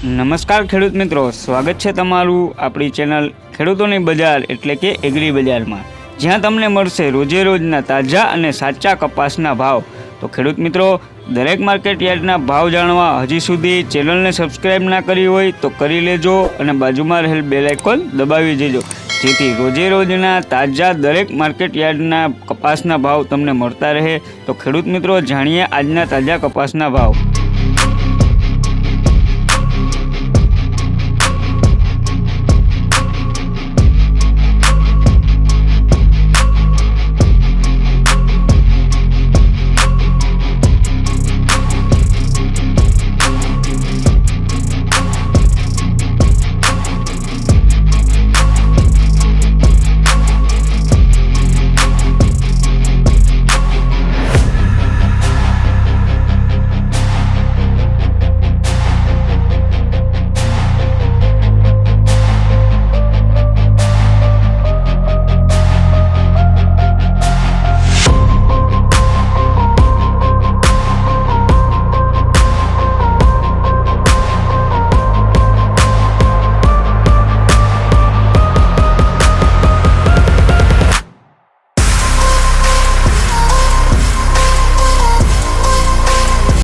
નમસ્કાર ખેડૂત મિત્રો, સ્વાગત છે તમારું આપણી ચેનલ ખેડૂતોની બજાર એટલે કે એગ્રી બજારમાં, જ્યાં તમને મળશે રોજે રોજના તાજા અને સાચા કપાસના ભાવ। તો ખેડૂત મિત્રો, દરેક માર્કેટ યાર્ડના ભાવ જાણવા હજી સુધી ચેનલને સબસ્ક્રાઈબ ના કરી હોય તો કરી લેજો અને બાજુમાં રહેલ બેલ આઇકોન દબાવી દેજો, જેથી રોજે રોજના તાજા દરેક માર્કેટ યાર્ડના કપાસના ભાવ તમને મળતા રહે। તો ખેડૂત મિત્રો, જાણીએ આજના તાજા કપાસના ભાવ।